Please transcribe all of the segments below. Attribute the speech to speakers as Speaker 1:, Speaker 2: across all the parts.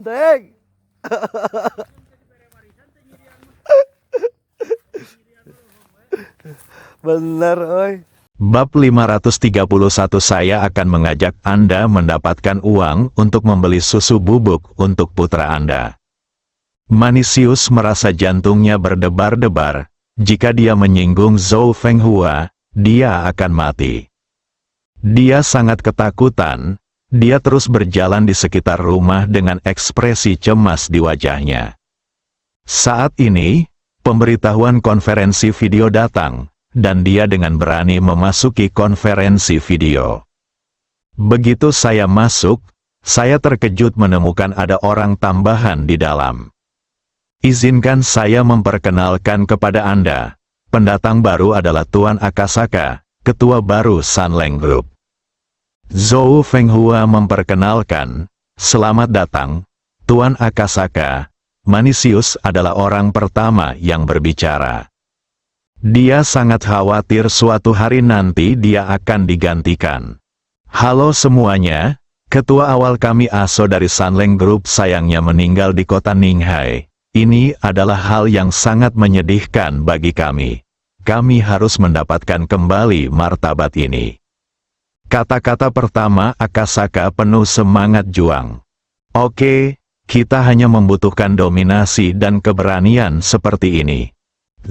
Speaker 1: Deng. Bener, oi.
Speaker 2: Bab 531 saya akan mengajak Anda mendapatkan uang untuk membeli susu bubuk untuk putra Anda. Manisius merasa jantungnya berdebar-debar. Jika dia menyinggung Zhou Fenghua, dia akan mati. Dia sangat ketakutan. Dia terus berjalan di sekitar rumah dengan ekspresi cemas di wajahnya. Saat ini, pemberitahuan konferensi video datang, dan dia dengan berani memasuki konferensi video. Begitu saya masuk, saya terkejut menemukan ada orang tambahan di dalam. Izinkan saya memperkenalkan kepada Anda, pendatang baru adalah Tuan Akasaka, ketua baru Sunleng Group. Zhou Fenghua memperkenalkan, selamat datang, Tuan Akasaka. Manisius adalah orang pertama yang berbicara. Dia sangat khawatir suatu hari nanti dia akan digantikan. Halo semuanya, ketua awal kami Aso dari Sunleng Group sayangnya meninggal di kota Ninghai. Ini adalah hal yang sangat menyedihkan bagi kami. Kami harus mendapatkan kembali martabat ini. Kata-kata pertama Akasaka penuh semangat juang. Oke, kita hanya membutuhkan dominasi dan keberanian seperti ini.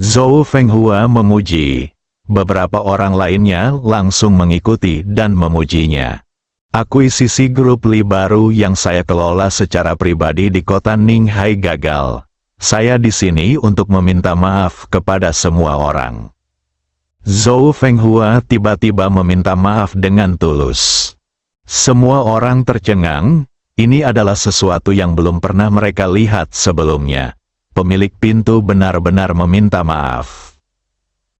Speaker 2: Zhou Fenghua memuji. Beberapa orang lainnya langsung mengikuti dan memujinya. Akuisisi grup Li baru yang saya kelola secara pribadi di kota Ninghai gagal. Saya di sini untuk meminta maaf kepada semua orang. Zhou Fenghua tiba-tiba meminta maaf dengan tulus. Semua orang tercengang, ini adalah sesuatu yang belum pernah mereka lihat sebelumnya. Pemilik pintu benar-benar meminta maaf.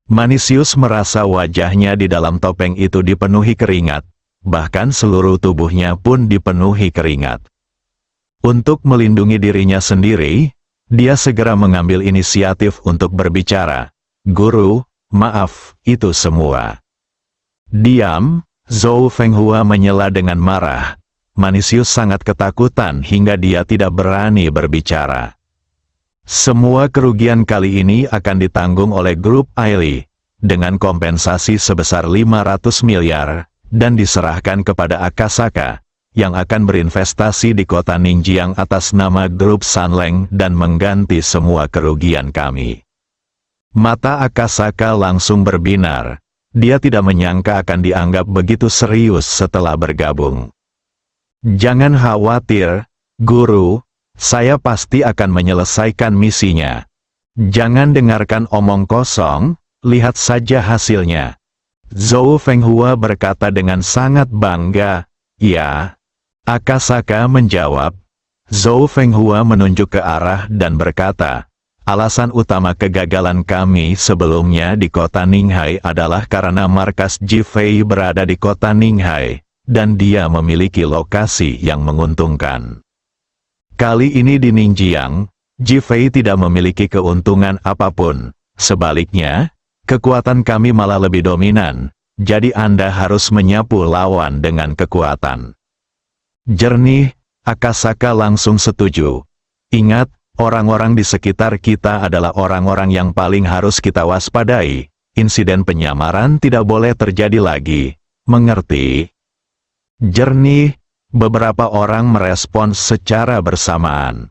Speaker 2: Manisius merasa wajahnya di dalam topeng itu dipenuhi keringat, bahkan seluruh tubuhnya pun dipenuhi keringat. Untuk melindungi dirinya sendiri, dia segera mengambil inisiatif untuk berbicara. Guru, maaf, itu semua. Diam, Zhou Fenghua menyela dengan marah. Manisius sangat ketakutan hingga dia tidak berani berbicara. Semua kerugian kali ini akan ditanggung oleh grup Aili, dengan kompensasi sebesar 500 miliar, dan diserahkan kepada Akasaka, yang akan berinvestasi di kota Ningjiang atas nama grup Sunleng dan mengganti semua kerugian kami. Mata Akasaka langsung berbinar. Dia tidak menyangka akan dianggap begitu serius setelah bergabung. Jangan khawatir, Guru. Saya pasti akan menyelesaikan misinya. Jangan dengarkan omong kosong, lihat saja hasilnya. Zhou Fenghua berkata dengan sangat bangga. Ya. Akasaka menjawab. Zhou Fenghua menunjuk ke arah dan berkata, alasan utama kegagalan kami sebelumnya di kota Ninghai adalah karena markas Jifei berada di kota Ninghai, dan dia memiliki lokasi yang menguntungkan. Kali ini di Ningjiang, Jifei tidak memiliki keuntungan apapun. Sebaliknya, kekuatan kami malah lebih dominan, jadi Anda harus menyapu lawan dengan kekuatan. Jernih, Akasaka langsung setuju. Ingat, orang-orang di sekitar kita adalah orang-orang yang paling harus kita waspadai. Insiden penyamaran tidak boleh terjadi lagi. Mengerti? Jernih. Beberapa orang merespons secara bersamaan.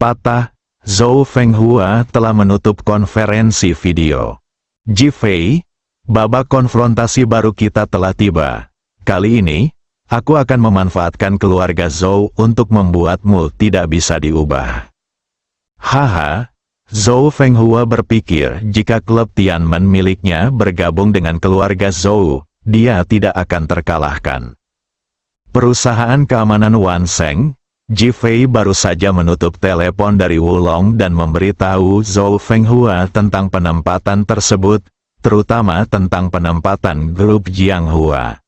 Speaker 2: Patah, Zhou Fenghua telah menutup konferensi video. Jifei, babak konfrontasi baru kita telah tiba. Kali ini, aku akan memanfaatkan keluarga Zhou untuk membuatmu tidak bisa diubah. Haha, Zhou Fenghua berpikir jika klub Tianmen miliknya bergabung dengan keluarga Zhou, dia tidak akan terkalahkan. Perusahaan keamanan Wanseng, Jifei baru saja menutup telepon dari Wulong dan memberitahu Zhou Fenghua tentang penempatan tersebut, terutama tentang penempatan grup Jianghua.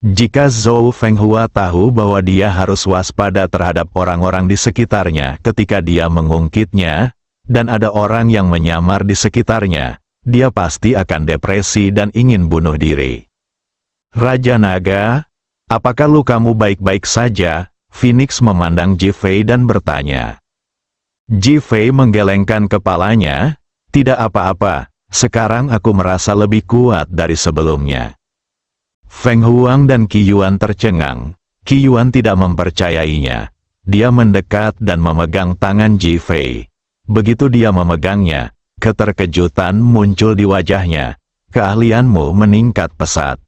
Speaker 2: Jika Zhou Fenghua tahu bahwa dia harus waspada terhadap orang-orang di sekitarnya ketika dia mengungkitnya, dan ada orang yang menyamar di sekitarnya, dia pasti akan depresi dan ingin bunuh diri. Raja Naga, apakah lukamu baik-baik saja? Phoenix memandang Ji Fei dan bertanya. Ji Fei menggelengkan kepalanya, tidak apa-apa, sekarang aku merasa lebih kuat dari sebelumnya. Feng Huang dan Qi Yuan tercengang. Qi Yuan tidak mempercayainya. Dia mendekat dan memegang tangan Ji Fei. Begitu dia memegangnya, keterkejutan muncul di wajahnya. Keahlianmu meningkat pesat.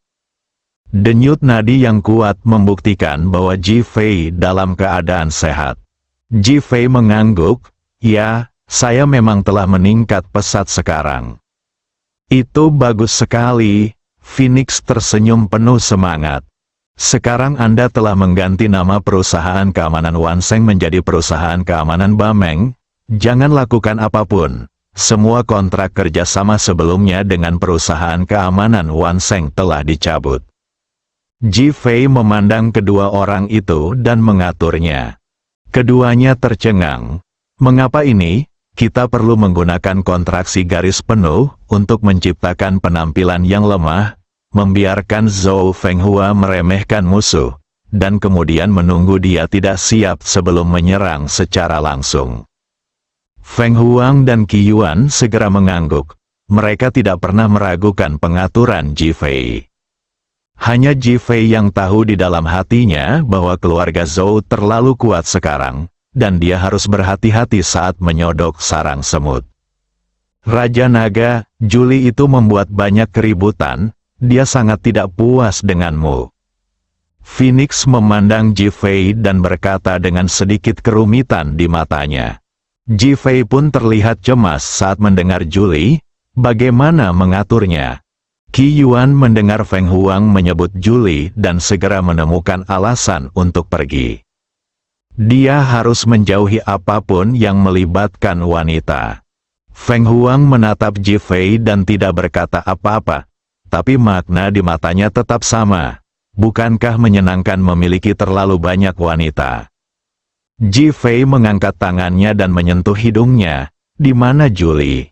Speaker 2: Denyut nadi yang kuat membuktikan bahwa Ji Fei dalam keadaan sehat. Ji Fei mengangguk, ya, saya memang telah meningkat pesat sekarang. Itu bagus sekali. Phoenix tersenyum penuh semangat. Sekarang Anda telah mengganti nama perusahaan keamanan Wanseng menjadi perusahaan keamanan Bameng. Jangan lakukan apapun. Semua kontrak kerjasama sebelumnya dengan perusahaan keamanan Wanseng telah dicabut. Ji Fei memandang kedua orang itu dan mengaturnya. Keduanya tercengang. Mengapa ini? Kita perlu menggunakan kontraksi garis penuh untuk menciptakan penampilan yang lemah, membiarkan Zhou Fenghua meremehkan musuh, dan kemudian menunggu dia tidak siap sebelum menyerang secara langsung. Feng Huang dan Qi Yuan segera mengangguk. Mereka tidak pernah meragukan pengaturan Ji Fei. Hanya Ji Fei yang tahu di dalam hatinya bahwa keluarga Zhou terlalu kuat sekarang, dan dia harus berhati-hati saat menyodok sarang semut. Raja Naga, Juli itu membuat banyak keributan, dia sangat tidak puas denganmu. Phoenix memandang Ji Fei dan berkata dengan sedikit kerumitan di matanya. Ji Fei pun terlihat cemas saat mendengar Juli, bagaimana mengaturnya. Qi Yuan mendengar Feng Huang menyebut Juli dan segera menemukan alasan untuk pergi. Dia harus menjauhi apapun yang melibatkan wanita. Feng Huang menatap Ji Fei dan tidak berkata apa-apa, tapi makna di matanya tetap sama. Bukankah menyenangkan memiliki terlalu banyak wanita? Ji Fei mengangkat tangannya dan menyentuh hidungnya. Di mana Juli?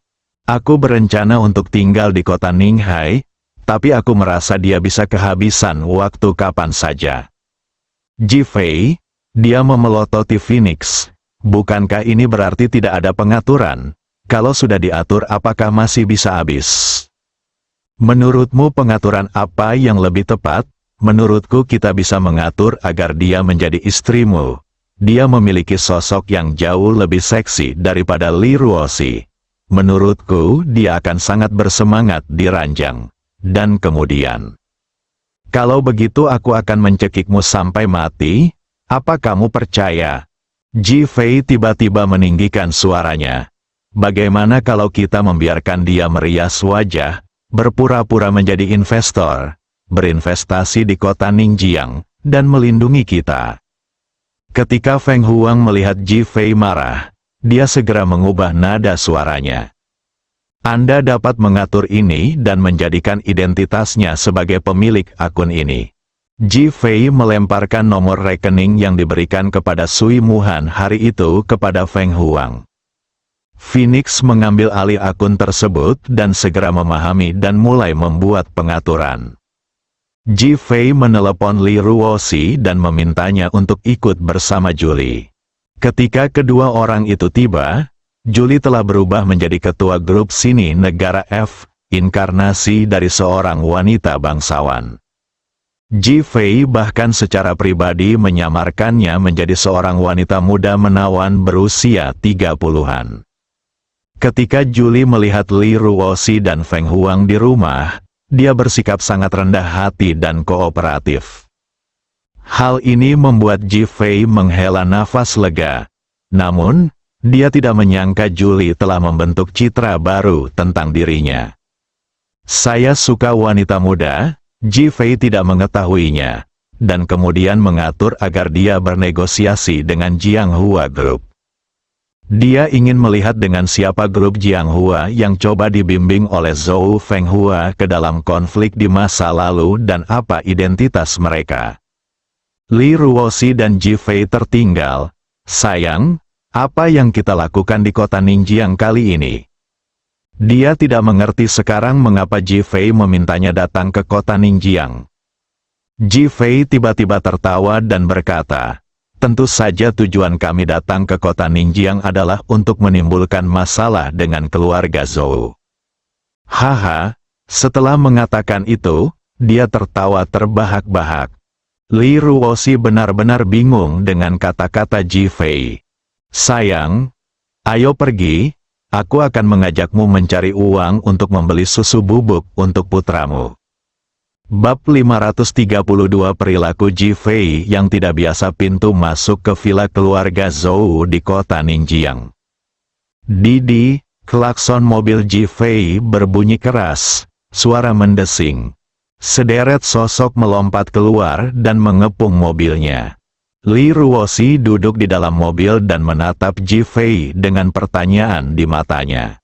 Speaker 2: Aku berencana untuk tinggal di kota Ninghai, tapi aku merasa dia bisa kehabisan waktu kapan saja. Ji Fei, dia memelototi Phoenix. Bukankah ini berarti tidak ada pengaturan? Kalau sudah diatur apakah masih bisa habis? Menurutmu pengaturan apa yang lebih tepat? Menurutku kita bisa mengatur agar dia menjadi istrimu. Dia memiliki sosok yang jauh lebih seksi daripada Li Ruoxi. Menurutku dia akan sangat bersemangat di ranjang. Dan kemudian, kalau begitu aku akan mencekikmu sampai mati. Apa kamu percaya? Ji Fei tiba-tiba meninggikan suaranya. Bagaimana kalau kita membiarkan dia merias wajah, berpura-pura menjadi investor, berinvestasi di kota Ningjiang, dan melindungi kita? Ketika Feng Huang melihat Ji Fei marah, dia segera mengubah nada suaranya. Anda dapat mengatur ini dan menjadikan identitasnya sebagai pemilik akun ini. Ji Fei melemparkan nomor rekening yang diberikan kepada Sui Muhan hari itu kepada Feng Huang. Phoenix mengambil alih akun tersebut dan segera memahami dan mulai membuat pengaturan. Ji Fei menelepon Li Ruoxi dan memintanya untuk ikut bersama Juli. Ketika kedua orang itu tiba, Juli telah berubah menjadi ketua grup sini negara F, inkarnasi dari seorang wanita bangsawan. Ji Fei bahkan secara pribadi menyamarkannya menjadi seorang wanita muda menawan berusia 30-an. Ketika Juli melihat Li Ruoxi dan Feng Huang di rumah, dia bersikap sangat rendah hati dan kooperatif. Hal ini membuat Ji Fei menghela nafas lega. Namun, dia tidak menyangka Juli telah membentuk citra baru tentang dirinya. Saya suka wanita muda. Ji Fei tidak mengetahuinya, dan kemudian mengatur agar dia bernegosiasi dengan Jianghua Group. Dia ingin melihat dengan siapa grup Jianghua yang coba dibimbing oleh Zhou Fenghua ke dalam konflik di masa lalu dan apa identitas mereka. Li Ruoxi dan Ji Fei tertinggal. Sayang, apa yang kita lakukan di kota Ningjiang kali ini? Dia tidak mengerti sekarang mengapa Ji Fei memintanya datang ke kota Ningjiang. Ji Fei tiba-tiba tertawa dan berkata, Tentu saja tujuan kami datang ke kota Ningjiang adalah untuk menimbulkan masalah dengan keluarga Zhou. Haha, setelah mengatakan itu, dia tertawa terbahak-bahak. Li Ruoxi benar-benar bingung dengan kata-kata Ji Fei. Sayang, ayo pergi, aku akan mengajakmu mencari uang untuk membeli susu bubuk untuk putramu. Bab 532 Perilaku Ji Fei yang tidak biasa. Pintu masuk ke villa keluarga Zhou di kota Ningjiang. Didi, klakson mobil Ji Fei berbunyi keras, suara mendesing. Sederet sosok melompat keluar dan mengepung mobilnya. Li Ruoxi duduk di dalam mobil dan menatap Ji Fei dengan pertanyaan di matanya.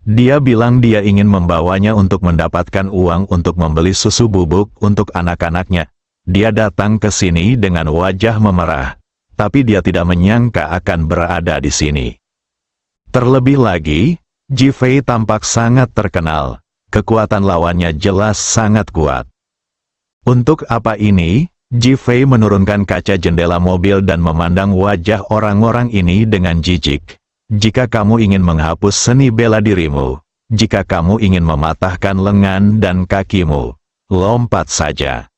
Speaker 2: Dia bilang dia ingin membawanya untuk mendapatkan uang untuk membeli susu bubuk untuk anak-anaknya. Dia datang ke sini dengan wajah memerah, tapi dia tidak menyangka akan berada di sini. Terlebih lagi, Ji Fei tampak sangat terkenal. Kekuatan lawannya jelas sangat kuat. Untuk apa ini? Ji Fei menurunkan kaca jendela mobil dan memandang wajah orang-orang ini dengan jijik. Jika kamu ingin menghapus seni bela dirimu, jika kamu ingin mematahkan lengan dan kakimu, lompat saja.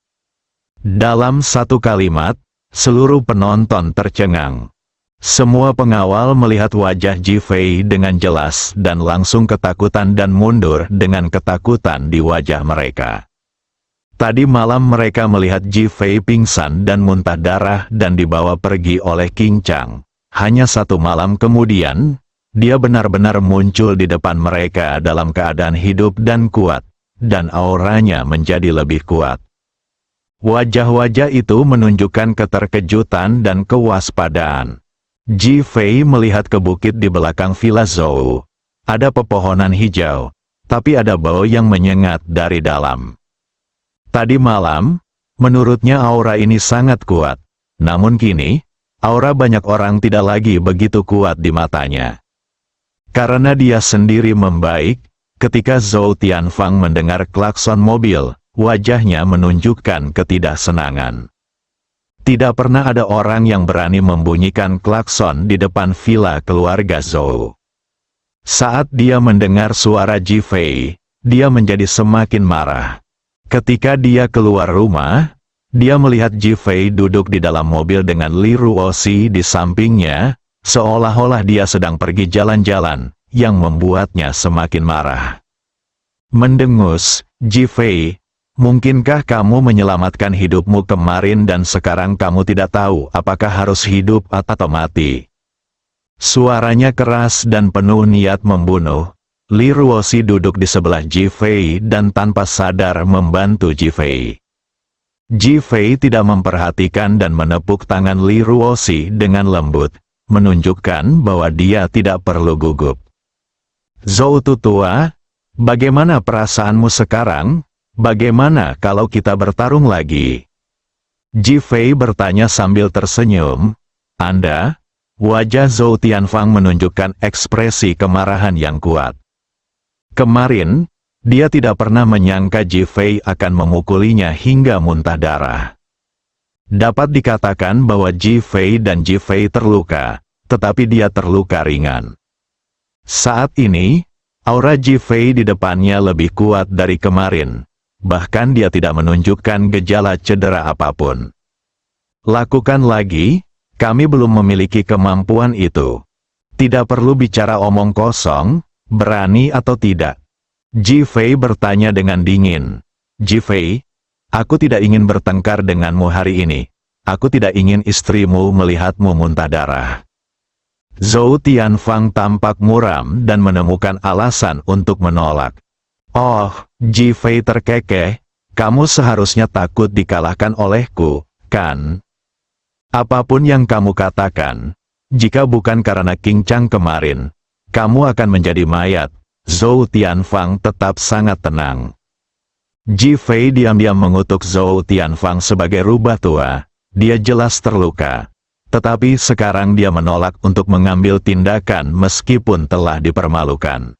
Speaker 2: Dalam satu kalimat, seluruh penonton tercengang. Semua pengawal melihat wajah Ji Fei dengan jelas dan langsung ketakutan dan mundur dengan ketakutan di wajah mereka. Tadi malam mereka melihat Ji Fei pingsan dan muntah darah dan dibawa pergi oleh King Chang. Hanya satu malam kemudian, dia benar-benar muncul di depan mereka dalam keadaan hidup dan kuat, dan auranya menjadi lebih kuat. Wajah-wajah itu menunjukkan keterkejutan dan kewaspadaan. Ji Fei melihat ke bukit di belakang villa Zhou. Ada pepohonan hijau, tapi ada bau yang menyengat dari dalam. Tadi malam, menurutnya aura ini sangat kuat, namun kini, aura banyak orang tidak lagi begitu kuat di matanya. Karena dia sendiri membaik, ketika Zhou Tianfang mendengar klakson mobil, wajahnya menunjukkan ketidaksenangan. Tidak pernah ada orang yang berani membunyikan klakson di depan villa keluarga Zhou. Saat dia mendengar suara Ji Fei, dia menjadi semakin marah. Ketika dia keluar rumah, dia melihat Ji Fei duduk di dalam mobil dengan Li Ruoxi di sampingnya, seolah-olah dia sedang pergi jalan-jalan, yang membuatnya semakin marah. Mendengus, Ji Fei, mungkinkah kamu menyelamatkan hidupmu kemarin dan sekarang kamu tidak tahu apakah harus hidup atau mati? Suaranya keras dan penuh niat membunuh. Li Ruoxi duduk di sebelah Ji Fei dan tanpa sadar membantu Ji Fei. Ji Fei tidak memperhatikan dan menepuk tangan Li Ruoxi dengan lembut, menunjukkan bahwa dia tidak perlu gugup. Zhou Tutua, bagaimana perasaanmu sekarang? Bagaimana kalau kita bertarung lagi? Ji Fei bertanya sambil tersenyum. Anda? Wajah Zhou Tianfang menunjukkan ekspresi kemarahan yang kuat. Kemarin, dia tidak pernah menyangka Ji Fei akan memukulinya hingga muntah darah. Dapat dikatakan bahwa Ji Fei dan Ji Fei terluka, tetapi dia terluka ringan. Saat ini, aura Ji Fei di depannya lebih kuat dari kemarin, bahkan dia tidak menunjukkan gejala cedera apapun. Lakukan lagi, kami belum memiliki kemampuan itu. Tidak perlu bicara omong kosong, berani atau tidak. Ji Fei bertanya dengan dingin. Ji Fei, aku tidak ingin bertengkar denganmu hari ini. Aku tidak ingin istrimu melihatmu muntah darah. Zhou Tianfang tampak muram dan menemukan alasan untuk menolak. Oh, Ji Fei terkekeh, kamu seharusnya takut dikalahkan olehku, kan? Apapun yang kamu katakan, jika bukan karena King Chang kemarin, kamu akan menjadi mayat. Zhou Tianfang tetap sangat tenang. Ji Fei diam-diam mengutuk Zhou Tianfang sebagai rubah tua. Dia jelas terluka. Tetapi sekarang dia menolak untuk mengambil tindakan meskipun telah dipermalukan.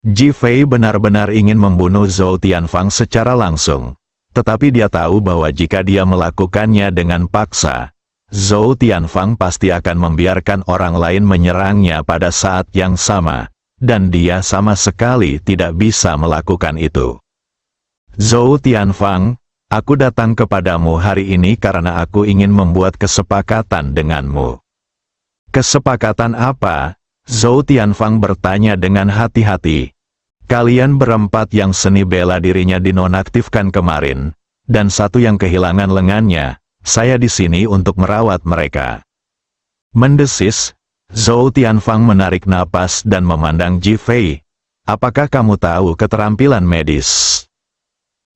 Speaker 2: Ji Fei benar-benar ingin membunuh Zhou Tianfang secara langsung. Tetapi dia tahu bahwa jika dia melakukannya dengan paksa, Zhou Tianfang pasti akan membiarkan orang lain menyerangnya pada saat yang sama, dan dia sama sekali tidak bisa melakukan itu. Zhou Tianfang, aku datang kepadamu hari ini karena aku ingin membuat kesepakatan denganmu. Kesepakatan apa? Zhou Tianfang bertanya dengan hati-hati. Kalian berempat yang seni bela dirinya dinonaktifkan kemarin, dan satu yang kehilangan lengannya, saya di sini untuk merawat mereka. Mendesis, Zhou Tianfang menarik napas dan memandang Ji Fei. Apakah kamu tahu keterampilan medis?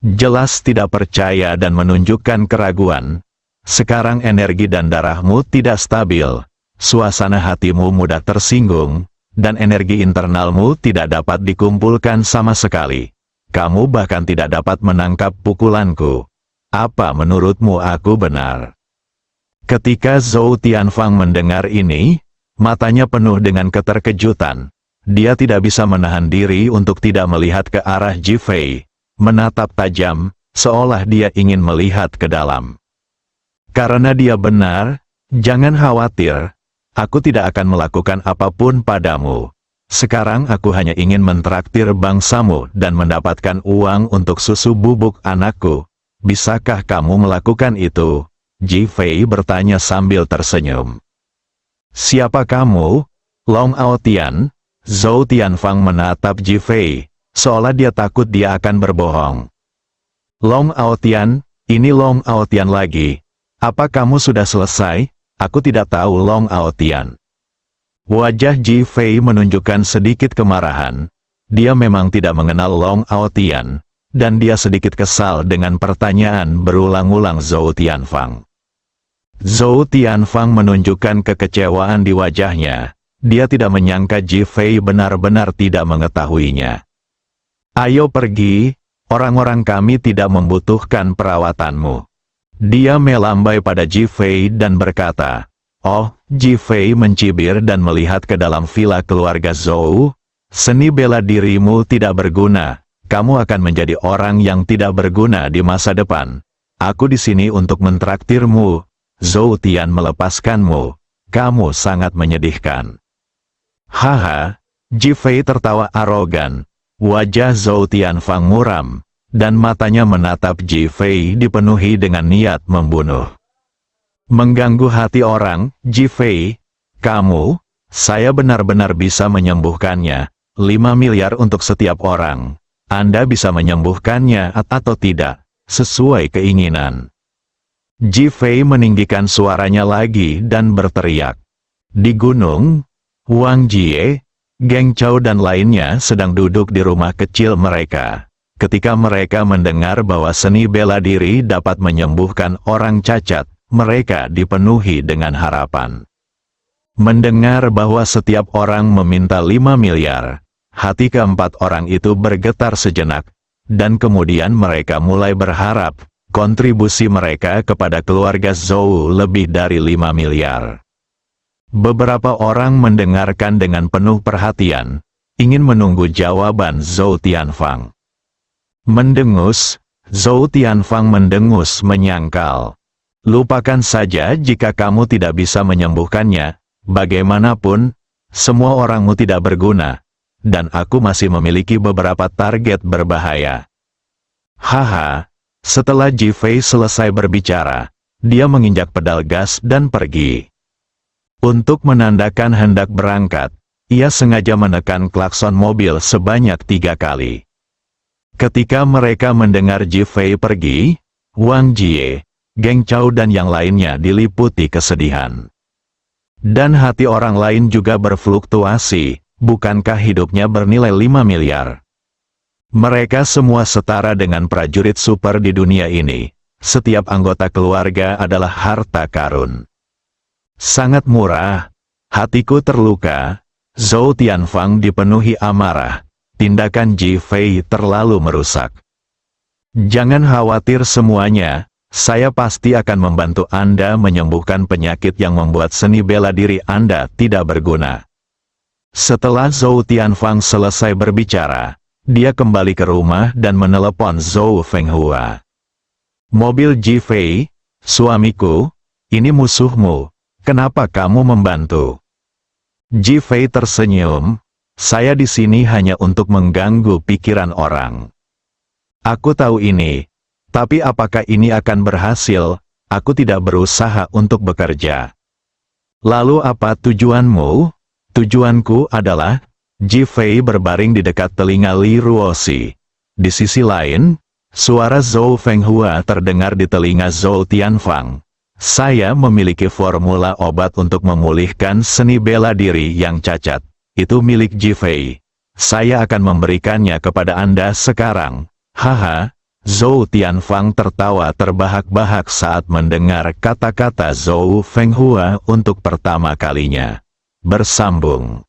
Speaker 2: Jelas tidak percaya dan menunjukkan keraguan. Sekarang energi dan darahmu tidak stabil, suasana hatimu mudah tersinggung, dan energi internalmu tidak dapat dikumpulkan sama sekali. Kamu bahkan tidak dapat menangkap pukulanku. Apa menurutmu aku benar? Ketika Zhou Tianfang mendengar ini, matanya penuh dengan keterkejutan. Dia tidak bisa menahan diri untuk tidak melihat ke arah Ji Fei, menatap tajam, seolah dia ingin melihat ke dalam. Karena dia benar, jangan khawatir, aku tidak akan melakukan apapun padamu. Sekarang aku hanya ingin mentraktir bangsamu dan mendapatkan uang untuk susu bubuk anakku. Bisakah kamu melakukan itu? Ji Fei bertanya sambil tersenyum. Siapa kamu? Long Aotian. Zhou Tianfang menatap Ji Fei, seolah dia takut dia akan berbohong. Long Aotian, ini Long Aotian lagi. Apa kamu sudah selesai? Aku tidak tahu Long Aotian. Wajah Ji Fei menunjukkan sedikit kemarahan. Dia memang tidak mengenal Long Aotian, dan dia sedikit kesal dengan pertanyaan berulang-ulang Zhou Tianfang. Zhou Tianfang menunjukkan kekecewaan di wajahnya. Dia tidak menyangka Ji Fei benar-benar tidak mengetahuinya. Ayo pergi, orang-orang kami tidak membutuhkan perawatanmu. Dia melambai pada Ji Fei dan berkata, "Oh," Ji Fei mencibir dan melihat ke dalam villa keluarga Zhou. "Seni bela dirimu tidak berguna. Kamu akan menjadi orang yang tidak berguna di masa depan. Aku di sini untuk mentraktirmu. Zhou Tian melepaskanmu. Kamu sangat menyedihkan." Haha, Ji Fei tertawa arogan. Wajah Zhou Tianfang muram, dan matanya menatap Ji Fei dipenuhi dengan niat membunuh. Mengganggu hati orang, Ji Fei. Kamu, saya benar-benar bisa menyembuhkannya. 5 miliar untuk setiap orang. Anda bisa menyembuhkannya atau tidak, sesuai keinginan. Ji Fei meninggikan suaranya lagi dan berteriak. Di gunung, Wang Jie, Geng Chao dan lainnya sedang duduk di rumah kecil mereka. Ketika mereka mendengar bahwa seni bela diri dapat menyembuhkan orang cacat, mereka dipenuhi dengan harapan. Mendengar bahwa setiap orang meminta 5 miliar, hati keempat orang itu bergetar sejenak, dan kemudian mereka mulai berharap, kontribusi mereka kepada keluarga Zhou lebih dari 5 miliar. Beberapa orang mendengarkan dengan penuh perhatian, ingin menunggu jawaban Zhou Tianfang. Mendengus, Zhou Tianfang mendengus menyangkal. Lupakan saja jika kamu tidak bisa menyembuhkannya, bagaimanapun, semua orangmu tidak berguna. Dan aku masih memiliki beberapa target berbahaya. Haha, setelah Ji Fei selesai berbicara, dia menginjak pedal gas dan pergi. Untuk menandakan hendak berangkat, ia sengaja menekan klakson mobil sebanyak 3 kali. Ketika mereka mendengar Ji Fei pergi, Wang Jie, Geng Chao dan yang lainnya diliputi kesedihan. Dan hati orang lain juga berfluktuasi. Bukankah hidupnya bernilai 5 miliar? Mereka semua setara dengan prajurit super di dunia ini. Setiap anggota keluarga adalah harta karun. Sangat murah. Hatiku terluka. Zhou Tianfang dipenuhi amarah. Tindakan Ji Fei terlalu merusak. Jangan khawatir semuanya. Saya pasti akan membantu Anda menyembuhkan penyakit yang membuat seni bela diri Anda tidak berguna. Setelah Zhou Tianfang selesai berbicara, dia kembali ke rumah dan menelepon Zhou Fenghua. Mobil Ji Fei, suamiku, Ini musuhmu, kenapa kamu membantu? Ji Fei tersenyum, saya di sini hanya untuk mengganggu pikiran orang. Aku tahu ini, tapi apakah ini akan berhasil? Aku tidak berusaha untuk bekerja. Lalu apa tujuanmu? Tujuanku adalah, Ji Fei berbaring di dekat telinga Li Ruoxi. Di sisi lain, suara Zhou Fenghua terdengar di telinga Zhou Tianfang. Saya memiliki formula obat untuk memulihkan seni bela diri yang cacat. Itu milik Ji Fei. Saya akan memberikannya kepada Anda sekarang. Haha, Zhou Tianfang tertawa terbahak-bahak saat mendengar kata-kata Zhou Fenghua untuk pertama kalinya. Bersambung.